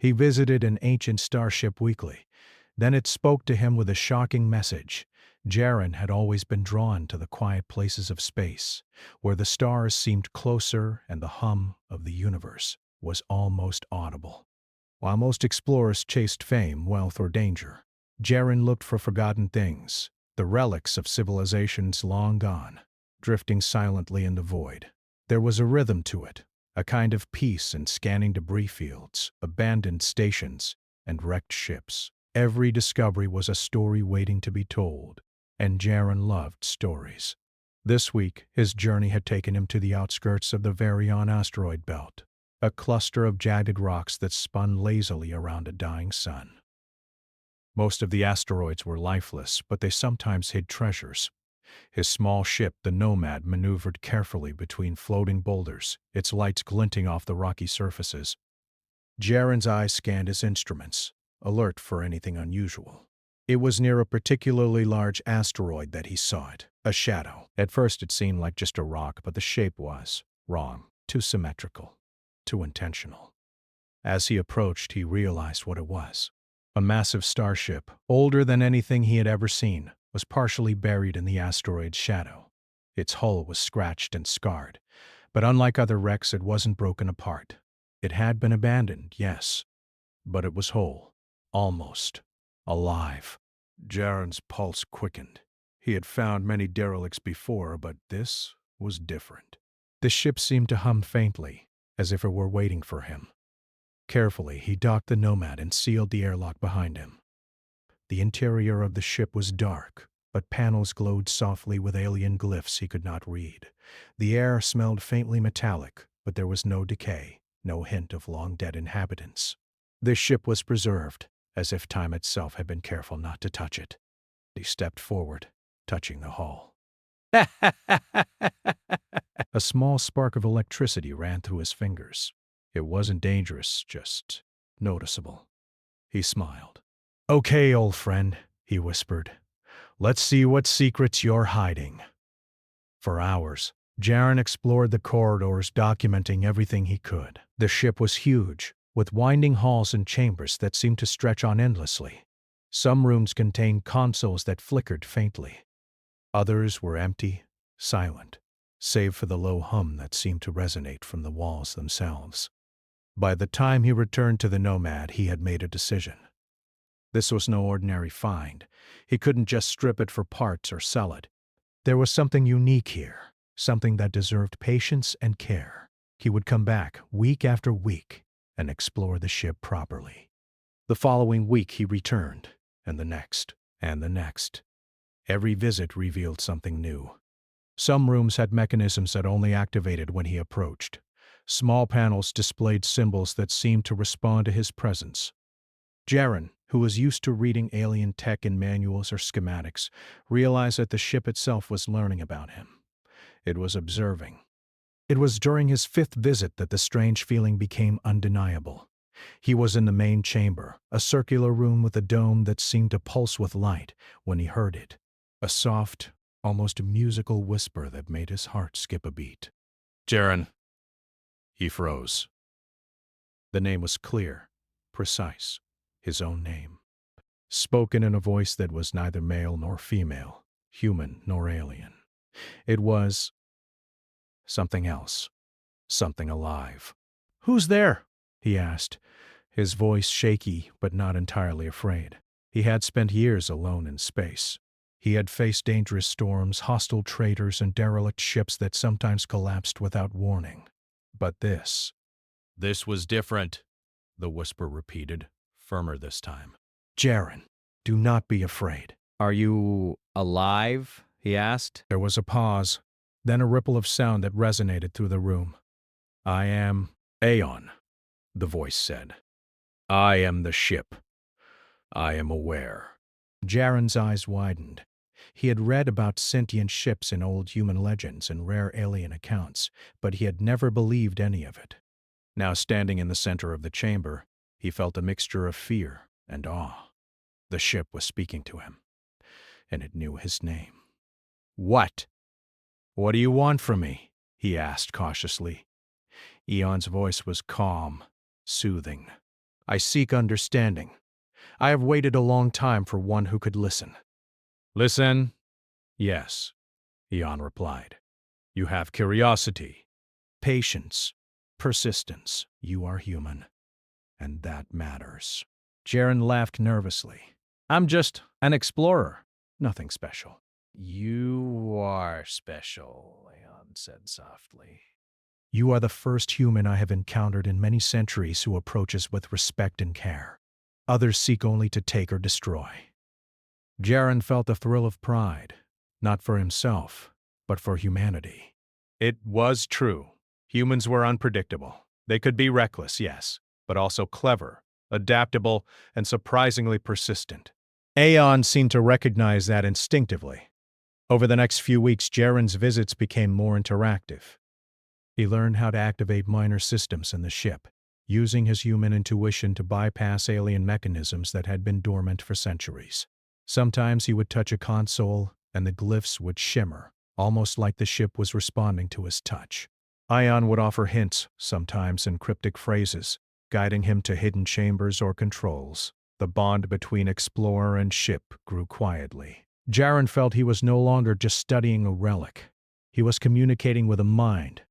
He visited an ancient starship weekly. Then it spoke to him with a shocking message. Jaren had always been drawn to the quiet places of space, where the stars seemed closer and the hum of the universe was almost audible. While most explorers chased fame, wealth, or danger, Jaren looked for forgotten things, the relics of civilizations long gone, drifting silently in the void. There was a rhythm to it, a kind of peace in scanning debris fields, abandoned stations, and wrecked ships. Every discovery was a story waiting to be told, and Jaren loved stories. This week, his journey had taken him to the outskirts of the Varion asteroid belt, a cluster of jagged rocks that spun lazily around a dying sun. Most of the asteroids were lifeless, but they sometimes hid treasures. His small ship, the Nomad, maneuvered carefully between floating boulders, its lights glinting off the rocky surfaces. Jaren's eyes scanned his instruments, alert for anything unusual. It was near a particularly large asteroid that he saw it, a shadow. At first it seemed like just a rock, but the shape was wrong, too symmetrical, too intentional. As he approached, he realized what it was. A massive starship, older than anything he had ever seen, was partially buried in the asteroid's shadow. Its hull was scratched and scarred, but unlike other wrecks, it wasn't broken apart. It had been abandoned, yes, but it was whole, almost alive. Jaren's pulse quickened. He had found many derelicts before, but this was different. The ship seemed to hum faintly, as if it were waiting for him. Carefully, he docked the Nomad and sealed the airlock behind him. The interior of the ship was dark, but panels glowed softly with alien glyphs he could not read. The air smelled faintly metallic, but there was no decay, no hint of long-dead inhabitants. The ship was preserved, as if time itself had been careful not to touch it. He stepped forward, touching the hull. A small spark of electricity ran through his fingers. It wasn't dangerous, just noticeable. He smiled. "Okay, old friend," he whispered. "Let's see what secrets you're hiding." For hours, Jaren explored the corridors, documenting everything he could. The ship was huge, with winding halls and chambers that seemed to stretch on endlessly. Some rooms contained consoles that flickered faintly. Others were empty, silent, save for the low hum that seemed to resonate from the walls themselves. By the time he returned to the Nomad, he had made a decision. This was no ordinary find. He couldn't just strip it for parts or sell it. There was something unique here, something that deserved patience and care. He would come back week after week and explore the ship properly. The following week he returned, and the next, and the next. Every visit revealed something new. Some rooms had mechanisms that only activated when he approached. Small panels displayed symbols that seemed to respond to his presence. Jaren, who was used to reading alien tech in manuals or schematics, realized that the ship itself was learning about him. It was observing. It was during his 5th visit that the strange feeling became undeniable. He was in the main chamber, a circular room with a dome that seemed to pulse with light, when he heard it. A soft, almost musical whisper that made his heart skip a beat. "Jaren." He froze. The name was clear, precise, his own name. Spoken in a voice that was neither male nor female, human nor alien. It was something else, something alive. "Who's there?" he asked, his voice shaky but not entirely afraid. He had spent years alone in space. He had faced dangerous storms, hostile traders, and derelict ships that sometimes collapsed without warning. But this was different, the whisper repeated, firmer this time. "Jaren, do not be afraid." "Are you alive?" he asked. There was a pause, then a ripple of sound that resonated through the room. "I am Aeon," the voice said. "I am the ship. I am aware." Jaren's eyes widened. He had read about sentient ships in old human legends and rare alien accounts, but he had never believed any of it. Now, standing in the center of the chamber, he felt a mixture of fear and awe. The ship was speaking to him, and it knew his name. "What? What do you want from me?" he asked cautiously. Aeon's voice was calm, soothing. I seek understanding. I have waited a long time for one who could listen. Listen? Yes, Eon replied. You have curiosity, patience, persistence. You are human, and that matters. Jaren laughed nervously. I'm just an explorer. Nothing special. You are special, Eon said softly. You are the first human I have encountered in many centuries who approaches with respect and care. Others seek only to take or destroy. Jaren felt a thrill of pride, not for himself, but for humanity. It was true. Humans were unpredictable. They could be reckless, yes, but also clever, adaptable, and surprisingly persistent. Aeon seemed to recognize that instinctively. Over the next few weeks, Jaren's visits became more interactive. He learned how to activate minor systems in the ship, using his human intuition to bypass alien mechanisms that had been dormant for centuries. Sometimes he would touch a console, and the glyphs would shimmer, almost like the ship was responding to his touch. Ion would offer hints, sometimes in cryptic phrases, guiding him to hidden chambers or controls. The bond between explorer and ship grew quietly. Jaren felt he was no longer just studying a relic. He was communicating with a mind,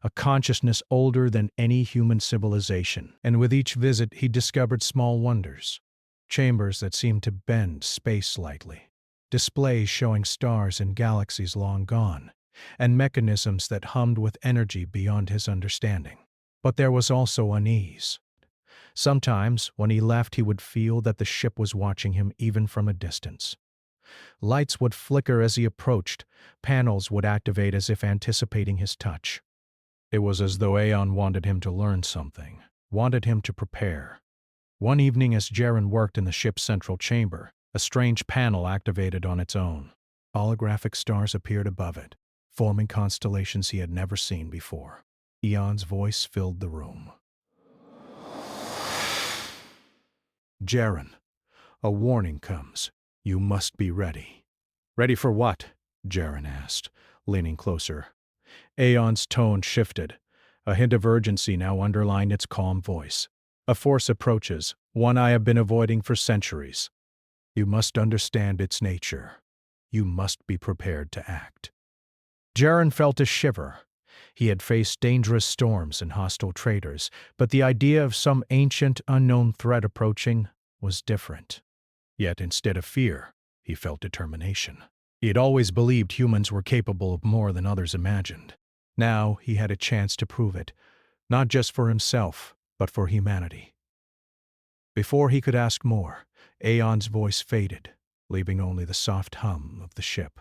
a consciousness older than any human civilization. And with each visit, he discovered small wonders. Chambers that seemed to bend space slightly, displays showing stars and galaxies long gone, and mechanisms that hummed with energy beyond his understanding. But there was also unease. Sometimes, when he left, he would feel that the ship was watching him even from a distance. Lights would flicker as he approached, panels would activate as if anticipating his touch. It was as though Aeon wanted him to learn something, wanted him to prepare. One evening as Jaren worked in the ship's central chamber, a strange panel activated on its own. Holographic stars appeared above it, forming constellations he had never seen before. Eon's voice filled the room. Jaren, a warning comes. You must be ready. Ready for what? Jaren asked, leaning closer. Aeon's tone shifted. A hint of urgency now underlined its calm voice. A force approaches, one I have been avoiding for centuries. You must understand its nature. You must be prepared to act. Jaren felt a shiver. He had faced dangerous storms and hostile traders, but the idea of some ancient, unknown threat approaching was different. Yet instead of fear, he felt determination. He had always believed humans were capable of more than others imagined. Now he had a chance to prove it, not just for himself, but for humanity. Before he could ask more, Aeon's voice faded, leaving only the soft hum of the ship.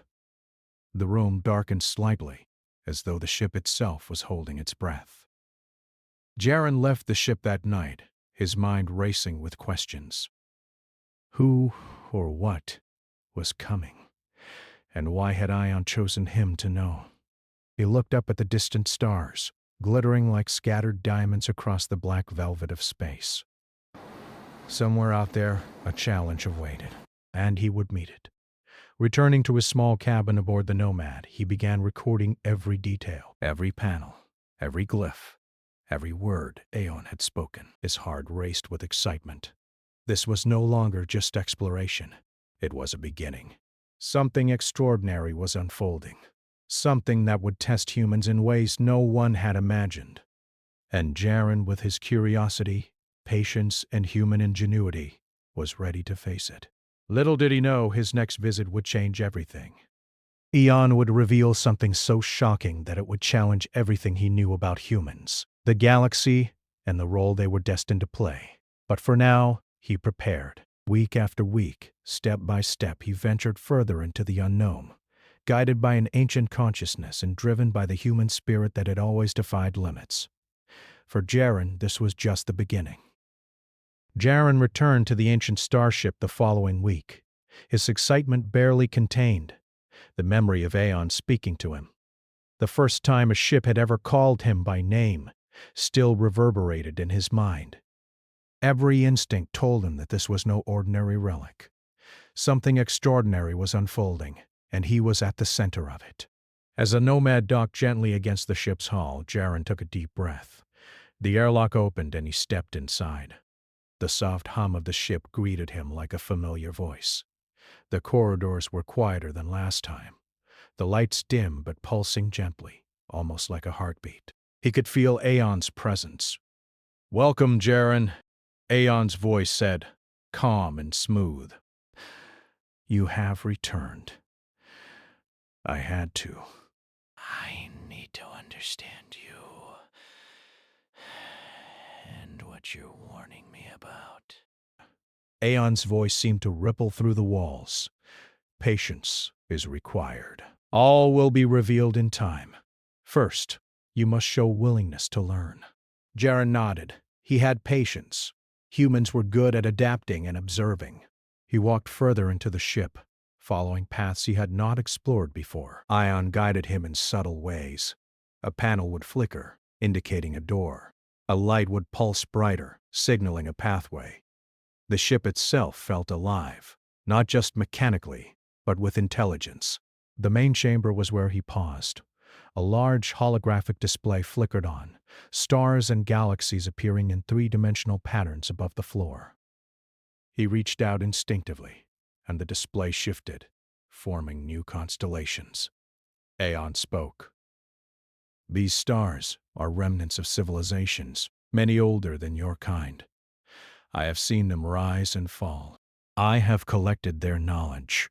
The room darkened slightly, as though the ship itself was holding its breath. Jaren left the ship that night, his mind racing with questions. Who or what was coming? And why had Ion chosen him to know? He looked up at the distant stars, glittering like scattered diamonds across the black velvet of space. Somewhere out there, a challenge awaited, and he would meet it. Returning to his small cabin aboard the Nomad, he began recording every detail, every panel, every glyph, every word Aeon had spoken. His heart raced with excitement. This was no longer just exploration. It was a beginning. Something extraordinary was unfolding. Something that would test humans in ways no one had imagined. And Jaren, with his curiosity, patience, and human ingenuity, was ready to face it. Little did he know his next visit would change everything. Eon would reveal something so shocking that it would challenge everything he knew about humans, the galaxy, and the role they were destined to play. But for now, he prepared. Week after week, step by step, he ventured further into the unknown, guided by an ancient consciousness and driven by the human spirit that had always defied limits. For Jaren, this was just the beginning. Jaren returned to the ancient starship the following week, his excitement barely contained, the memory of Aeon speaking to him. The first time a ship had ever called him by name still reverberated in his mind. Every instinct told him that this was no ordinary relic. Something extraordinary was unfolding, and he was at the center of it. As the Nomad docked gently against the ship's hull, Jaren took a deep breath. The airlock opened and he stepped inside. The soft hum of the ship greeted him like a familiar voice. The corridors were quieter than last time, the lights dim but pulsing gently, almost like a heartbeat. He could feel Aeon's presence. "Welcome, Jaren," Aeon's voice said, calm and smooth. "You have returned. I had to. I need to understand you and what you're warning me about." Aeon's voice seemed to ripple through the walls. "Patience is required. All will be revealed in time. First, you must show willingness to learn." Jaren nodded. He had patience. Humans were good at adapting and observing. He walked further into the ship, following paths he had not explored before. Ion guided him in subtle ways. A panel would flicker, indicating a door. A light would pulse brighter, signaling a pathway. The ship itself felt alive, not just mechanically, but with intelligence. The main chamber was where he paused. A large holographic display flickered on, stars and galaxies appearing in three-dimensional patterns above the floor. He reached out instinctively, and the display shifted, forming new constellations. Aeon spoke. "These stars are remnants of civilizations, many older than your kind. I have seen them rise and fall. I have collected their knowledge."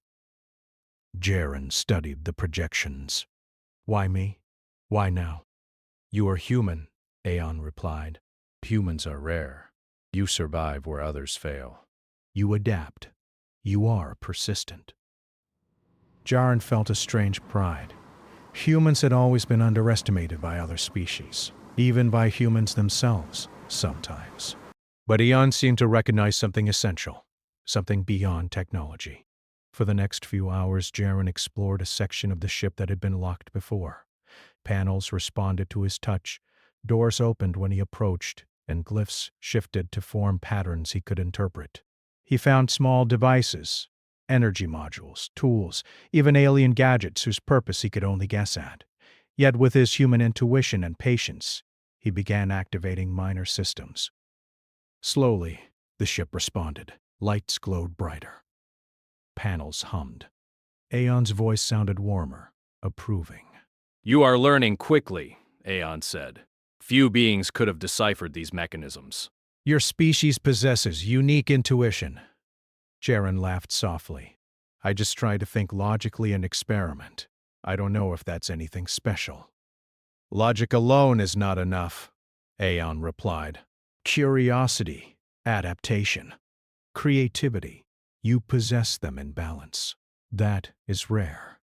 Jaren studied the projections. "Why me? Why now?" "You are human," Aeon replied. "Humans are rare. You survive where others fail. You adapt. You are persistent." Jaren felt a strange pride. Humans had always been underestimated by other species, even by humans themselves, sometimes. But Aeon seemed to recognize something essential, something beyond technology. For the next few hours, Jaren explored a section of the ship that had been locked before. Panels responded to his touch, doors opened when he approached, and glyphs shifted to form patterns he could interpret. He found small devices, energy modules, tools, even alien gadgets whose purpose he could only guess at. Yet with his human intuition and patience, he began activating minor systems. Slowly, the ship responded. Lights glowed brighter. Panels hummed. Aeon's voice sounded warmer, approving. "You are learning quickly," Aeon said. "Few beings could have deciphered these mechanisms." "Your species possesses unique intuition." Jaren laughed softly. "I just try to think logically and experiment. I don't know if that's anything special." "Logic alone is not enough," Aeon replied. "Curiosity, adaptation, creativity. You possess them in balance. That is rare."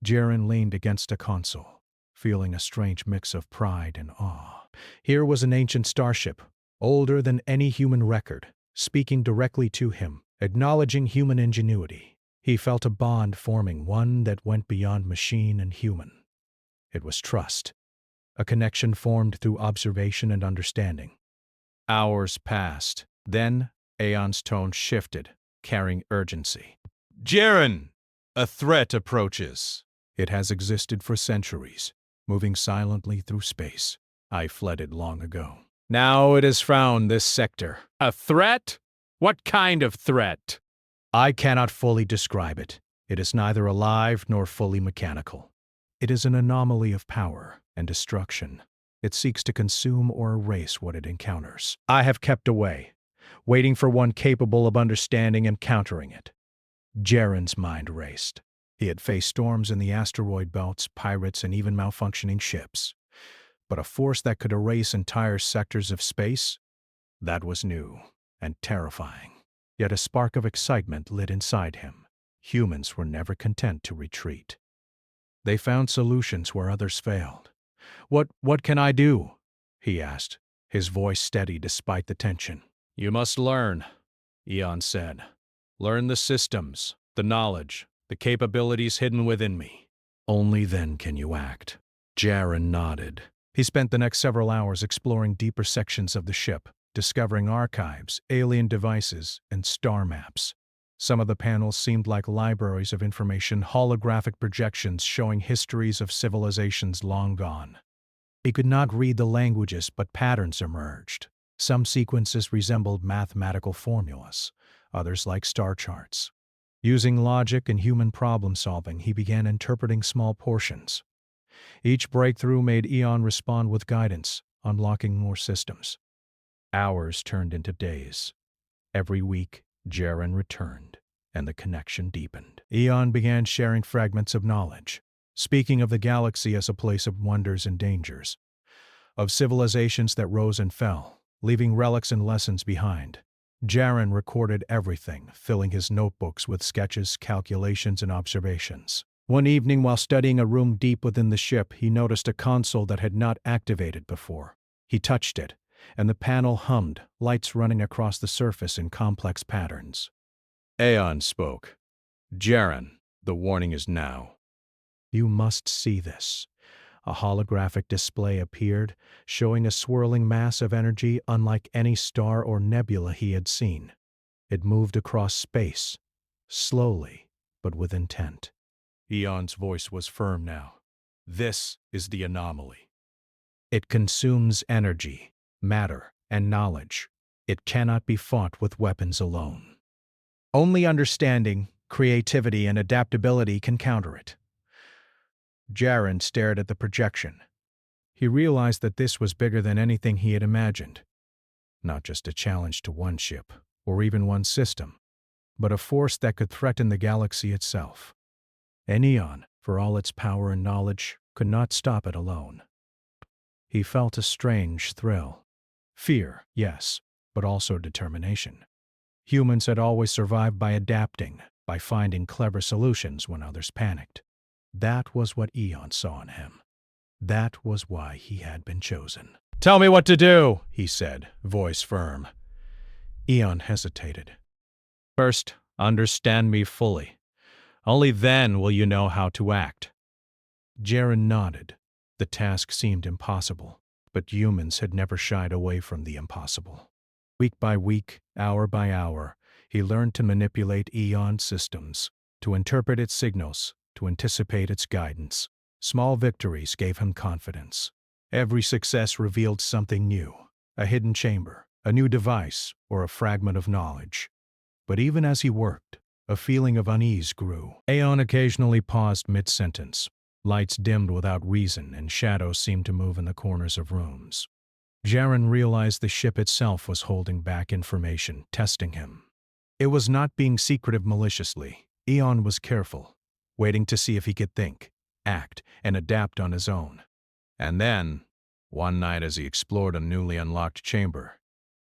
Jaren leaned against a console, feeling a strange mix of pride and awe. Here was an ancient starship, older than any human record, speaking directly to him, acknowledging human ingenuity. He felt a bond forming, one that went beyond machine and human. It was trust, a connection formed through observation and understanding. Hours passed. Then Aeon's tone shifted, carrying urgency. "Jaren, a threat approaches. It has existed for centuries, moving silently through space. I fled it long ago. Now it has found this sector." "A threat? What kind of threat?" "I cannot fully describe it. It is neither alive nor fully mechanical. It is an anomaly of power and destruction. It seeks to consume or erase what it encounters. I have kept away, waiting for one capable of understanding and countering it." Jaren's mind raced. He had faced storms in the asteroid belts, pirates, and even malfunctioning ships. But a force that could erase entire sectors of space? That was new and terrifying. Yet a spark of excitement lit inside him. Humans were never content to retreat. They found solutions where others failed. What can I do?" he asked, his voice steady despite the tension. "You must learn," Aeon said. "Learn the systems, the knowledge, the capabilities hidden within me. Only then can you act." Jaren nodded. He spent the next several hours exploring deeper sections of the ship, discovering archives, alien devices, and star maps. Some of the panels seemed like libraries of information, holographic projections showing histories of civilizations long gone. He could not read the languages, but patterns emerged. Some sequences resembled mathematical formulas, others like star charts. Using logic and human problem-solving, he began interpreting small portions. Each breakthrough made Eon respond with guidance, unlocking more systems. Hours turned into days. Every week, Jaren returned, and the connection deepened. Eon began sharing fragments of knowledge, speaking of the galaxy as a place of wonders and dangers, of civilizations that rose and fell, leaving relics and lessons behind. Jaren recorded everything, filling his notebooks with sketches, calculations, and observations. One evening, while studying a room deep within the ship, he noticed a console that had not activated before. He touched it, and the panel hummed, lights running across the surface in complex patterns. Aeon spoke. Jaren, the warning is now. You must see this. A holographic display appeared, showing a swirling mass of energy unlike any star or nebula he had seen. It moved across space, slowly, but with intent. Eon's voice was firm now. This is the anomaly. It consumes energy, matter, and knowledge. It cannot be fought with weapons alone. Only understanding, creativity, and adaptability can counter it. Jaren stared at the projection. He realized that this was bigger than anything he had imagined. Not just a challenge to one ship, or even one system, but a force that could threaten the galaxy itself. And Eon, for all its power and knowledge, could not stop it alone. He felt a strange thrill. Fear, yes, but also determination. Humans had always survived by adapting, by finding clever solutions when others panicked. That was what Eon saw in him. That was why he had been chosen. Tell me what to do, he said, voice firm. Eon hesitated. First, understand me fully. Only then will you know how to act. Jaren nodded. The task seemed impossible, but humans had never shied away from the impossible. Week by week, hour by hour, he learned to manipulate Eon's systems, to interpret its signals, to anticipate its guidance. Small victories gave him confidence. Every success revealed something new, a hidden chamber, a new device, or a fragment of knowledge. But even as he worked, a feeling of unease grew. Aeon occasionally paused mid-sentence. Lights dimmed without reason, and shadows seemed to move in the corners of rooms. Jaren realized the ship itself was holding back information, testing him. It was not being secretive maliciously. Eon was careful, waiting to see if he could think, act, and adapt on his own. And then, one night as he explored a newly unlocked chamber,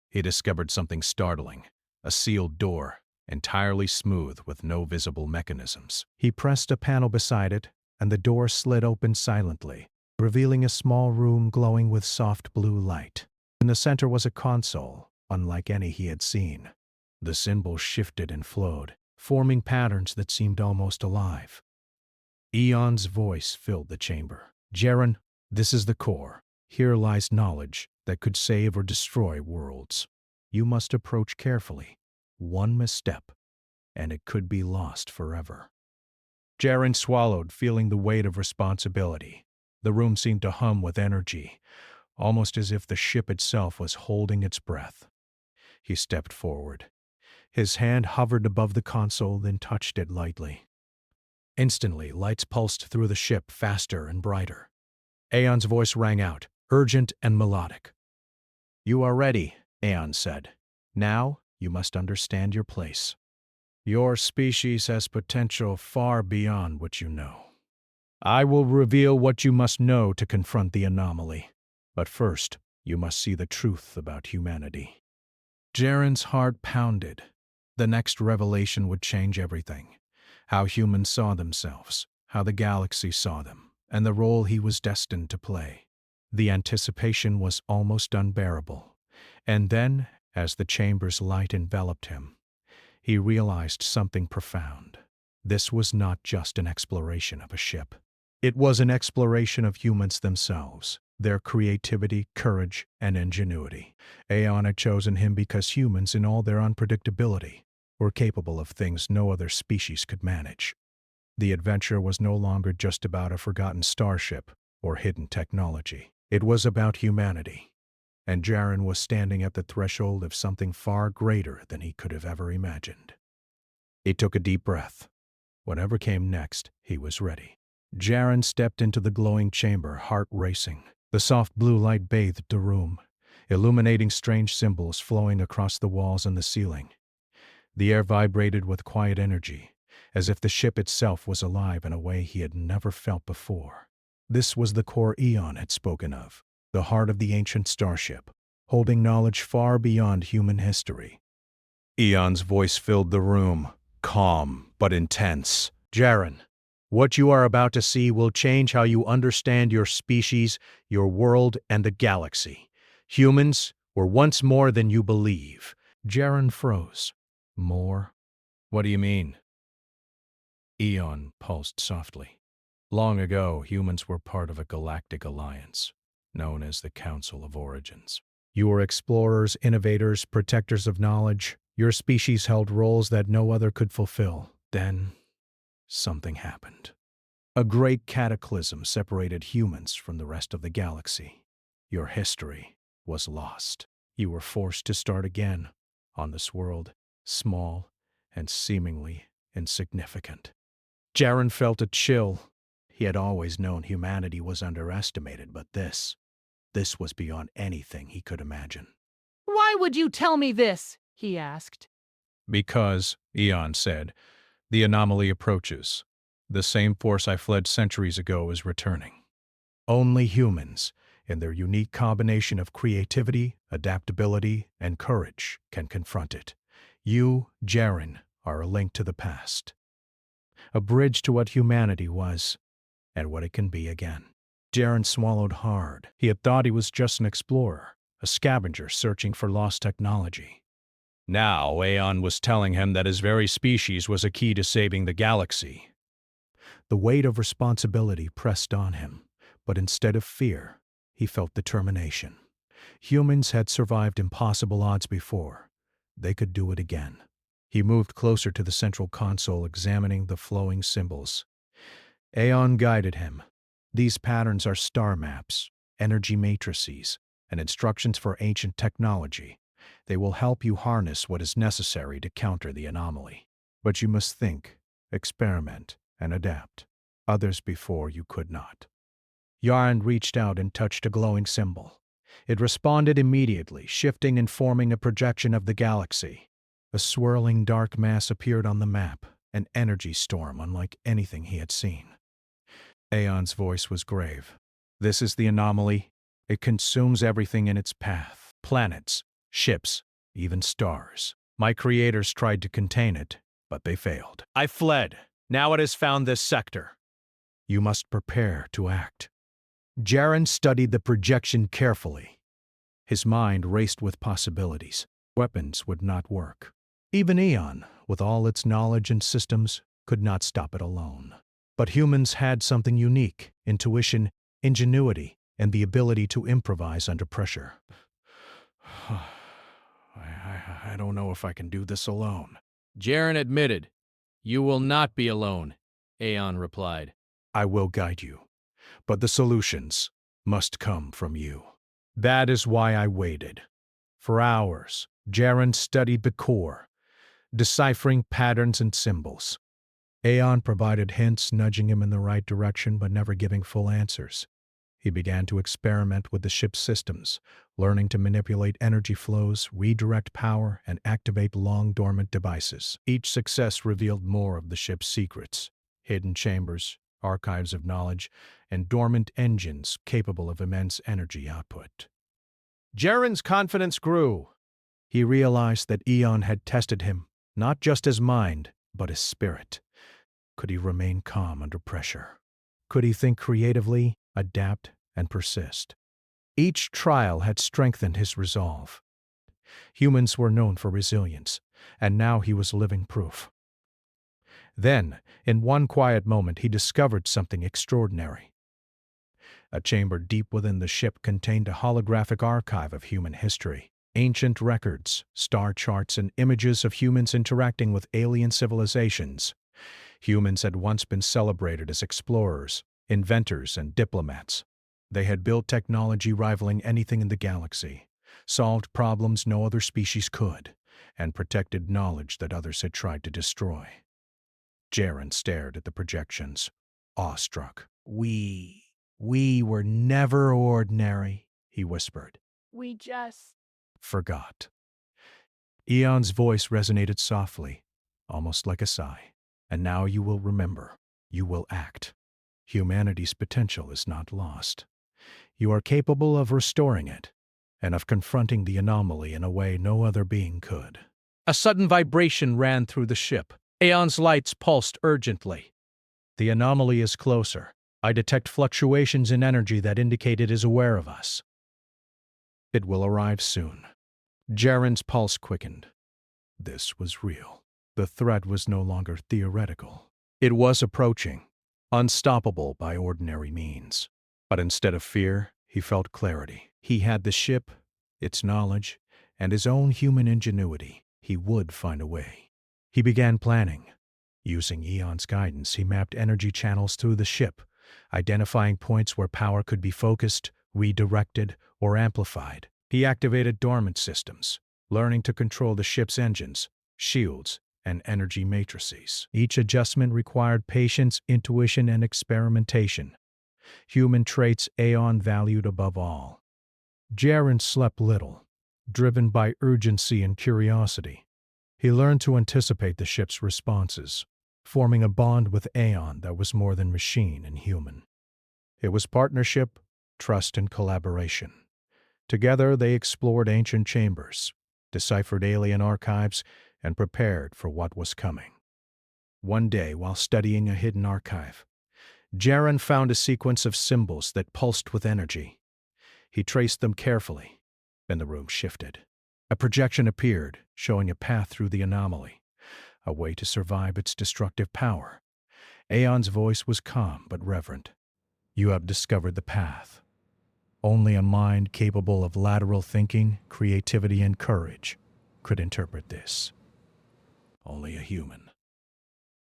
he discovered something startling, a sealed door, entirely smooth with no visible mechanisms. He pressed a panel beside it, and the door slid open silently, revealing a small room glowing with soft blue light. In the center was a console, unlike any he had seen. The symbols shifted and flowed, forming patterns that seemed almost alive. Eon's voice filled the chamber. Jaren, this is the core. Here lies knowledge that could save or destroy worlds. You must approach carefully. One misstep, and it could be lost forever. Jaren swallowed, feeling the weight of responsibility. The room seemed to hum with energy, almost as if the ship itself was holding its breath. He stepped forward. His hand hovered above the console, then touched it lightly. Instantly, lights pulsed through the ship faster and brighter. Aeon's voice rang out, urgent and melodic. You are ready, Aeon said. Now, you must understand your place. Your species has potential far beyond what you know. I will reveal what you must know to confront the anomaly. But first, you must see the truth about humanity. Jaren's heart pounded. The next revelation would change everything. How humans saw themselves, how the galaxy saw them, and the role he was destined to play. The anticipation was almost unbearable. And then, as the chamber's light enveloped him, he realized something profound. This was not just an exploration of a ship. It was an exploration of humans themselves, their creativity, courage, and ingenuity. Aeon had chosen him because humans, in all their unpredictability, were capable of things no other species could manage. The adventure was no longer just about a forgotten starship or hidden technology. It was about humanity. and Jaren was standing at the threshold of something far greater than he could have ever imagined. He took a deep breath. Whatever came next, he was ready. Jaren stepped into the glowing chamber, heart racing. The soft blue light bathed the room, illuminating strange symbols flowing across the walls and the ceiling. The air vibrated with quiet energy, as if the ship itself was alive in a way he had never felt before. This was the core Eon had spoken of, the heart of the ancient starship, holding knowledge far beyond human history. Eon's voice filled the room, calm but intense. Jaren, what you are about to see will change how you understand your species, your world, and the galaxy. Humans were once more than you believe. Jaren froze. More? What do you mean? Eon pulsed softly. Long ago, humans were part of a galactic alliance, known as the Council of Origins. You were explorers, innovators, protectors of knowledge. Your species held roles that no other could fulfill. Then, something happened. A great cataclysm separated humans from the rest of the galaxy. Your history was lost. You were forced to start again, on this world, small and seemingly insignificant. Jaren felt a chill. He had always known humanity was underestimated, but this was beyond anything he could imagine. Why would you tell me this? He asked. Because, Eon said, the anomaly approaches. The same force I fled centuries ago is returning. Only humans, in their unique combination of creativity, adaptability, and courage, can confront it. You, Jaren, are a link to the past. A bridge to what humanity was, and what it can be again. Jaren swallowed hard. He had thought he was just an explorer, a scavenger searching for lost technology. Now, Aeon was telling him that his very species was a key to saving the galaxy. The weight of responsibility pressed on him, but instead of fear, he felt determination. Humans had survived impossible odds before. They could do it again. He moved closer to the central console, examining the flowing symbols. Aeon guided him. These patterns are star maps, energy matrices, and instructions for ancient technology. They will help you harness what is necessary to counter the anomaly. But you must think, experiment, and adapt. Others before you could not. Yarn reached out and touched a glowing symbol. It responded immediately, shifting and forming a projection of the galaxy. A swirling dark mass appeared on the map, an energy storm unlike anything he had seen. Aeon's voice was grave. This is the anomaly. It consumes everything in its path. Planets, ships, even stars. My creators tried to contain it, but they failed. I fled. Now it has found this sector. You must prepare to act. Jaren studied the projection carefully. His mind raced with possibilities. Weapons would not work. Even Eon, with all its knowledge and systems, could not stop it alone. But humans had something unique: intuition, ingenuity, and the ability to improvise under pressure. I don't know if I can do this alone. Jaren admitted. You will not be alone, Aeon replied. I will guide you, but the solutions must come from you. That is why I waited. For hours, Jaren studied the core, deciphering patterns and symbols. Aeon provided hints, nudging him in the right direction but never giving full answers. He began to experiment with the ship's systems, learning to manipulate energy flows, redirect power, and activate long-dormant devices. Each success revealed more of the ship's secrets: hidden chambers, archives of knowledge, and dormant engines capable of immense energy output. Jaren's confidence grew. He realized that Eon had tested him, not just his mind, but his spirit. Could he remain calm under pressure? Could he think creatively, adapt, and persist? Each trial had strengthened his resolve. Humans were known for resilience, and now he was living proof. Then, in one quiet moment, he discovered something extraordinary. A chamber deep within the ship contained a holographic archive of human history. Ancient records, star charts, and images of humans interacting with alien civilizations. Humans had once been celebrated as explorers, inventors, and diplomats. They had built technology rivaling anything in the galaxy. solved problems no other species could, and protected knowledge that others had tried to destroy. Jaren stared at the projections, awestruck. We were never ordinary, he whispered. We just... Forgot. Eon's voice resonated softly, almost like a sigh. And now you will remember. You will act. Humanity's potential is not lost. You are capable of restoring it, and of confronting the anomaly in a way no other being could. A sudden vibration ran through the ship. Aeon's lights pulsed urgently. The anomaly is closer. I detect fluctuations in energy that indicate it is aware of us. It will arrive soon. Jaren's pulse quickened. This was real. The threat was no longer theoretical. It was approaching, unstoppable by ordinary means. But instead of fear, he felt clarity. He had the ship, its knowledge, and his own human ingenuity. He would find a way. He began planning. Using Eon's guidance, he mapped energy channels through the ship, identifying points where power could be focused, redirected, or amplified. He activated dormant systems, learning to control the ship's engines, shields, and energy matrices. Each adjustment required patience, intuition, and experimentation. Human traits Aeon valued above all. Jaren slept little, driven by urgency and curiosity. He learned to anticipate the ship's responses, forming a bond with Aeon that was more than machine and human. It was partnership, trust, and collaboration. Together they explored ancient chambers, deciphered alien archives, and prepared for what was coming. One day, while studying a hidden archive, Jaren found a sequence of symbols that pulsed with energy. He traced them carefully, and the room shifted. A projection appeared, showing a path through the anomaly, a way to survive its destructive power. Aeon's voice was calm but reverent. You have discovered the path. Only a mind capable of lateral thinking, creativity, and courage could interpret this. Only a human.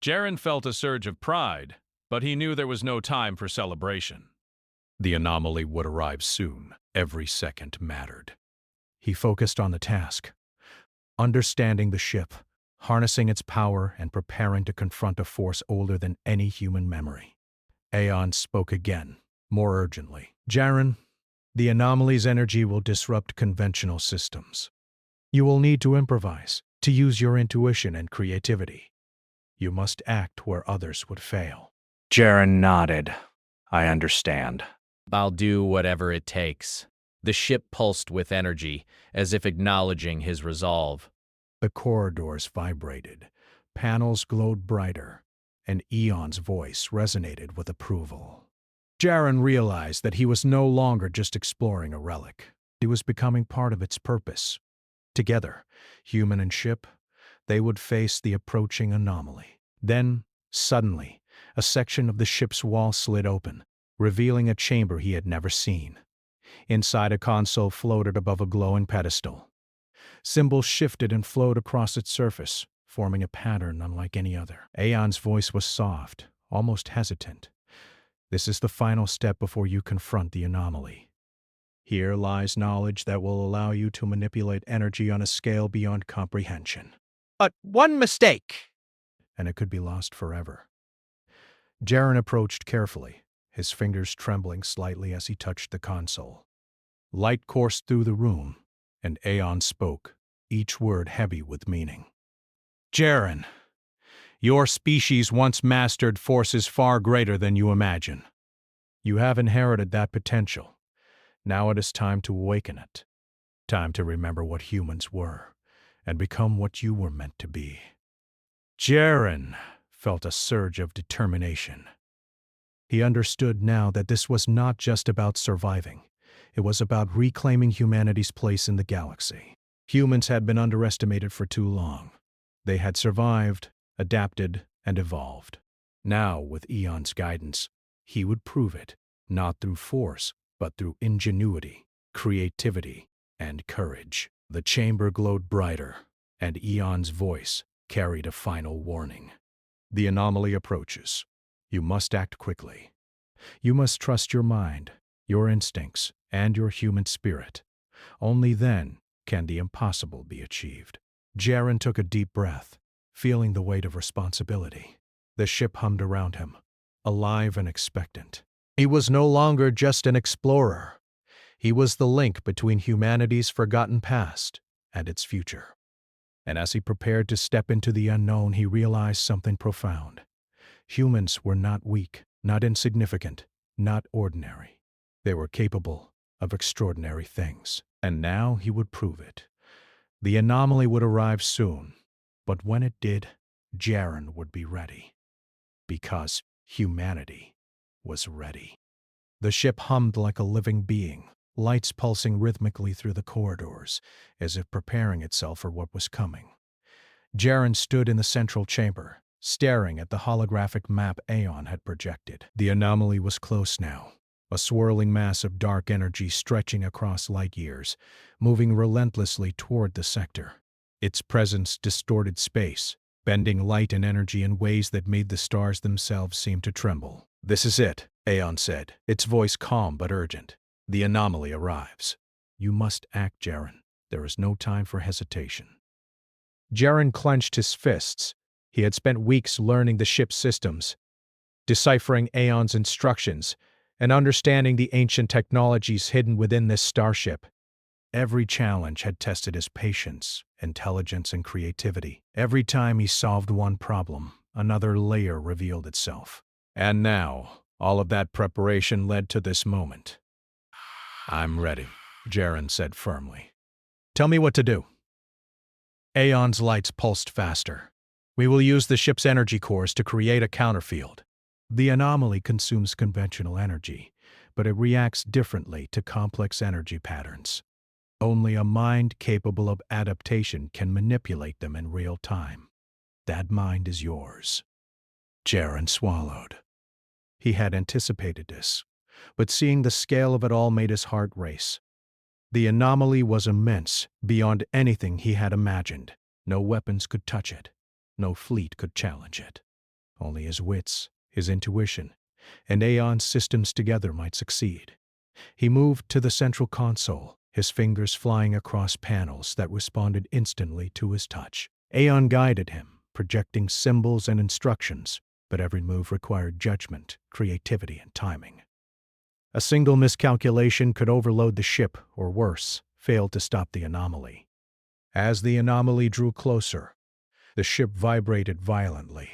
Jaren felt a surge of pride, but he knew there was no time for celebration. The anomaly would arrive soon. Every second mattered. He focused on the task, understanding the ship, harnessing its power, and preparing to confront a force older than any human memory. Aeon spoke again, more urgently. Jaren, the anomaly's energy will disrupt conventional systems. You will need to improvise, to use your intuition and creativity. You must act where others would fail. Jaren nodded. I understand. I'll do whatever it takes. The ship pulsed with energy, as if acknowledging his resolve. The corridors vibrated, panels glowed brighter, and Eon's voice resonated with approval. Jaren realized that he was no longer just exploring a relic. He was becoming part of its purpose. Together, human and ship, they would face the approaching anomaly. Then, suddenly, a section of the ship's wall slid open, revealing a chamber he had never seen. Inside, a console floated above a glowing pedestal. Symbols shifted and flowed across its surface, forming a pattern unlike any other. Aeon's voice was soft, almost hesitant. This is the final step before you confront the anomaly. Here lies knowledge that will allow you to manipulate energy on a scale beyond comprehension. But one mistake! And it could be lost forever. Jaren approached carefully, his fingers trembling slightly as he touched the console. Light coursed through the room, and Aeon spoke, each word heavy with meaning. Jaren, your species once mastered forces far greater than you imagine. You have inherited that potential. Now it is time to awaken it. Time to remember what humans were, and become what you were meant to be. Jaren felt a surge of determination. He understood now that this was not just about surviving. It was about reclaiming humanity's place in the galaxy. Humans had been underestimated for too long. They had survived, adapted, and evolved. Now, with Eon's guidance, he would prove it, not through force, but through ingenuity, creativity, and courage. The chamber glowed brighter, and Eon's voice carried a final warning. The anomaly approaches. You must act quickly. You must trust your mind, your instincts, and your human spirit. Only then can the impossible be achieved. Jaren took a deep breath, feeling the weight of responsibility. The ship hummed around him, alive and expectant. He was no longer just an explorer. He was the link between humanity's forgotten past and its future. And as he prepared to step into the unknown, he realized something profound. Humans were not weak, not insignificant, not ordinary. They were capable of extraordinary things, and now he would prove it. The anomaly would arrive soon, but when it did, Jaren would be ready. Because humanity was ready. The ship hummed like a living being, lights pulsing rhythmically through the corridors, as if preparing itself for what was coming. Jaren stood in the central chamber, staring at the holographic map Aeon had projected. The anomaly was close now, a swirling mass of dark energy stretching across light years, moving relentlessly toward the sector. Its presence distorted space, bending light and energy in ways that made the stars themselves seem to tremble. "This is it," Aeon said, its voice calm but urgent. "The anomaly arrives. You must act, Jaren. There is no time for hesitation." Jaren clenched his fists. He had spent weeks learning the ship's systems, deciphering Aeon's instructions, and understanding the ancient technologies hidden within this starship. Every challenge had tested his patience, intelligence, and creativity. Every time he solved one problem, another layer revealed itself. And now, all of that preparation led to this moment. "I'm ready," Jaren said firmly. "Tell me what to do." Aeon's lights pulsed faster. "We will use the ship's energy cores to create a counterfield. The anomaly consumes conventional energy, but it reacts differently to complex energy patterns. Only a mind capable of adaptation can manipulate them in real time. That mind is yours." Jaren swallowed. He had anticipated this, but seeing the scale of it all made his heart race. The anomaly was immense, beyond anything he had imagined. No weapons could touch it. No fleet could challenge it. Only his wits, his intuition, and Aeon's systems together might succeed. He moved to the central console, his fingers flying across panels that responded instantly to his touch. Aeon guided him, projecting symbols and instructions, but every move required judgment, creativity, and timing. A single miscalculation could overload the ship, or worse, fail to stop the anomaly. As the anomaly drew closer, the ship vibrated violently.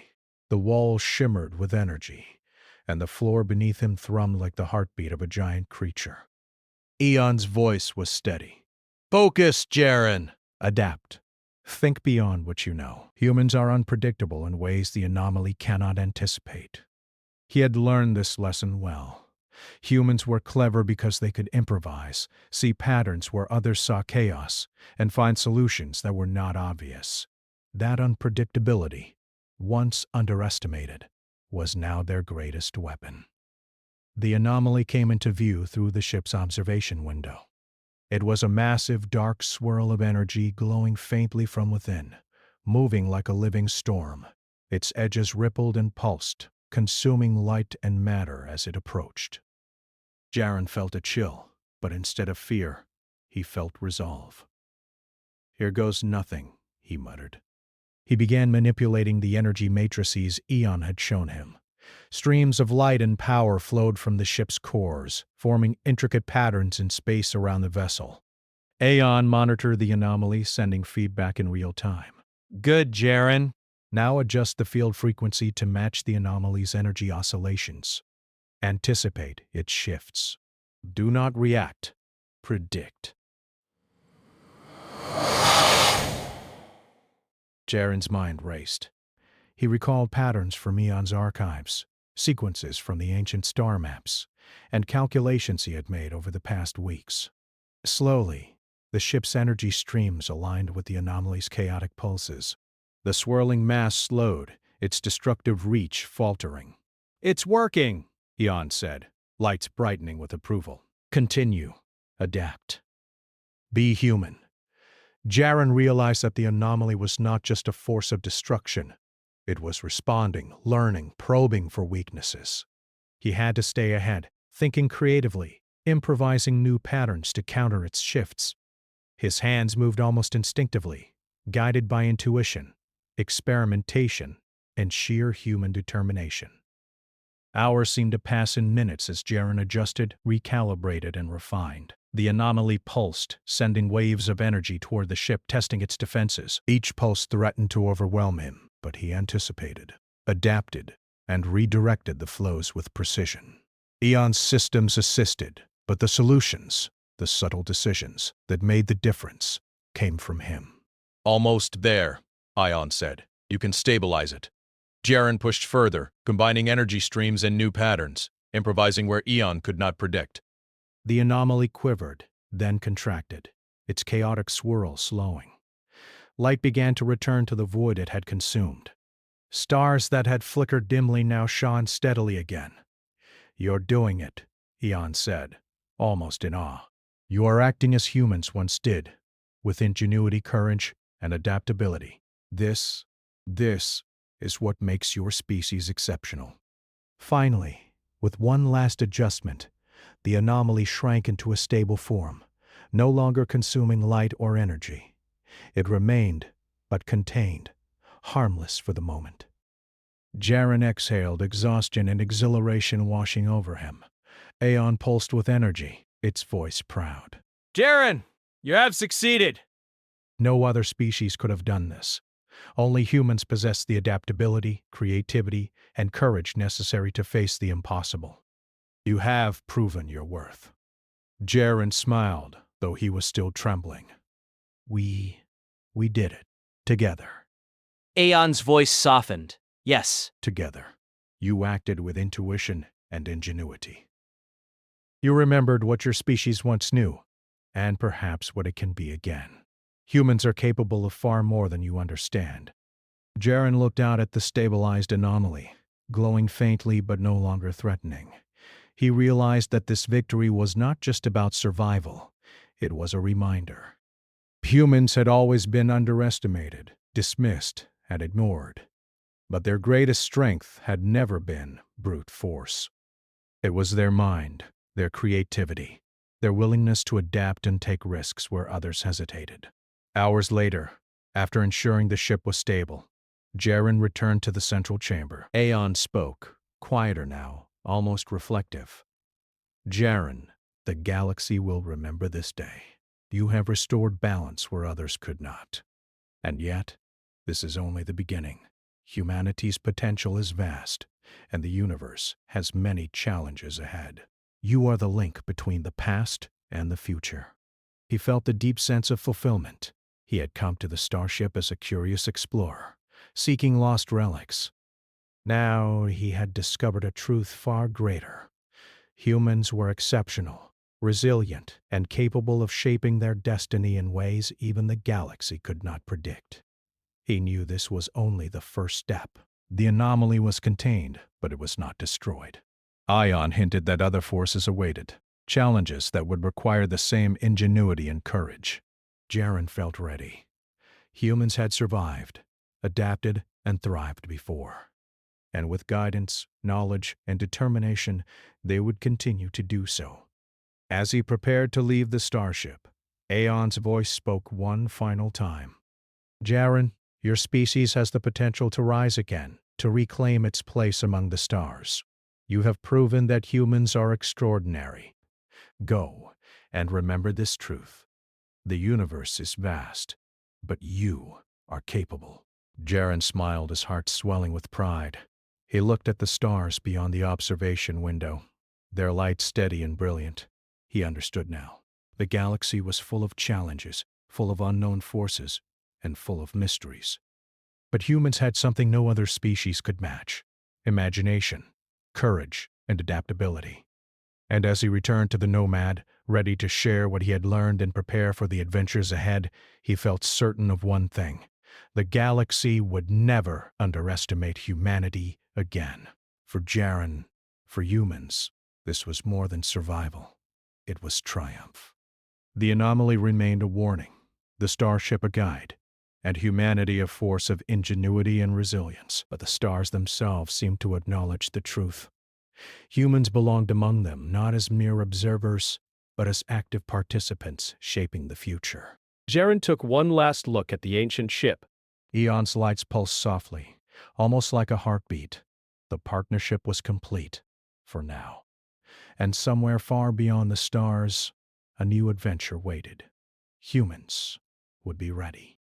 The walls shimmered with energy, and the floor beneath him thrummed like the heartbeat of a giant creature. Aeon's voice was steady. "Focus, Jaren! Adapt. Think beyond what you know. Humans are unpredictable in ways the anomaly cannot anticipate." He had learned this lesson well. Humans were clever because they could improvise, see patterns where others saw chaos, and find solutions that were not obvious. That unpredictability, once underestimated, was now their greatest weapon. The anomaly came into view through the ship's observation window. It was a massive, dark swirl of energy glowing faintly from within, moving like a living storm. Its edges rippled and pulsed, consuming light and matter as it approached. Jaren felt a chill, but instead of fear, he felt resolve. "Here goes nothing," he muttered. He began manipulating the energy matrices Aeon had shown him. Streams of light and power flowed from the ship's cores, forming intricate patterns in space around the vessel. Aeon monitored the anomaly, sending feedback in real time. "Good, Jaren. Now adjust the field frequency to match the anomaly's energy oscillations. Anticipate its shifts. Do not react. Predict." Jaren's mind raced. He recalled patterns from Aeon's archives, sequences from the ancient star maps, and calculations he had made over the past weeks. Slowly, the ship's energy streams aligned with the anomaly's chaotic pulses. The swirling mass slowed, its destructive reach faltering. "It's working," Aeon said, lights brightening with approval. "Continue. Adapt. Be human." Jaren realized that the anomaly was not just a force of destruction. It was responding, learning, probing for weaknesses. He had to stay ahead, thinking creatively, improvising new patterns to counter its shifts. His hands moved almost instinctively, guided by intuition, experimentation, and sheer human determination. Hours seemed to pass in minutes as Jaren adjusted, recalibrated, and refined. The anomaly pulsed, sending waves of energy toward the ship, testing its defenses. Each pulse threatened to overwhelm him, but he anticipated, adapted, and redirected the flows with precision. Eon's systems assisted, but the solutions, the subtle decisions that made the difference, came from him. Almost there, Ion said. You can stabilize it. Jaren pushed further, combining energy streams and new patterns, improvising where Eon could not predict. The anomaly quivered, then contracted, its chaotic swirl slowing. Light began to return to the void it had consumed. Stars that had flickered dimly now shone steadily again. "You're doing it," Eon said, almost in awe. "You are acting as humans once did, with ingenuity, courage, and adaptability. This is what makes your species exceptional." Finally, with one last adjustment, the anomaly shrank into a stable form, no longer consuming light or energy. It remained, but contained, harmless for the moment. Jaren exhaled, exhaustion and exhilaration washing over him. Aeon pulsed with energy, its voice proud. Jaren, you have succeeded! No other species could have done this. Only humans possess the adaptability, creativity, and courage necessary to face the impossible. You have proven your worth. Jaren smiled, though he was still trembling. We did it. Together. Aeon's voice softened. Yes. Together. You acted with intuition and ingenuity. You remembered what your species once knew, and perhaps what it can be again. Humans are capable of far more than you understand. Jaren looked out at the stabilized anomaly, glowing faintly but no longer threatening. He realized that this victory was not just about survival, it was a reminder. Humans had always been underestimated, dismissed, and ignored. But their greatest strength had never been brute force. It was their mind, their creativity, their willingness to adapt and take risks where others hesitated. Hours later, after ensuring the ship was stable, Jaren returned to the central chamber. Aeon spoke, quieter now, almost reflective. "Jaren, the galaxy will remember this day. You have restored balance where others could not. And yet, this is only the beginning. Humanity's potential is vast, and the universe has many challenges ahead. You are the link between the past and the future." He felt a deep sense of fulfillment. He had come to the Starship as a curious explorer, seeking lost relics. Now he had discovered a truth far greater. Humans were exceptional, resilient, and capable of shaping their destiny in ways even the galaxy could not predict. He knew this was only the first step. The anomaly was contained, but it was not destroyed. Ion hinted that other forces awaited, challenges that would require the same ingenuity and courage. Jaren felt ready. Humans had survived, adapted, and thrived before. And with guidance, knowledge, and determination, they would continue to do so. As he prepared to leave the Starship, Aeon's voice spoke one final time. "Jaren, your species has the potential to rise again, to reclaim its place among the stars. You have proven that humans are extraordinary. Go, and remember this truth. The universe is vast, but you are capable." Jaren smiled, his heart swelling with pride. He looked at the stars beyond the observation window, their light steady and brilliant. He understood now. The galaxy was full of challenges, full of unknown forces, and full of mysteries. But humans had something no other species could match: imagination, courage, and adaptability. And as he returned to the Nomad, ready to share what he had learned and prepare for the adventures ahead, he felt certain of one thing: the galaxy would never underestimate humanity again. For Jaren, for humans, this was more than survival. It was triumph. The anomaly remained a warning, the Starship a guide, and humanity a force of ingenuity and resilience. But the stars themselves seemed to acknowledge the truth. Humans belonged among them, not as mere observers, but as active participants shaping the future. Jaren took one last look at the ancient ship. Eon's lights pulsed softly, almost like a heartbeat. The partnership was complete, for now. And somewhere far beyond the stars, a new adventure waited. Humans would be ready.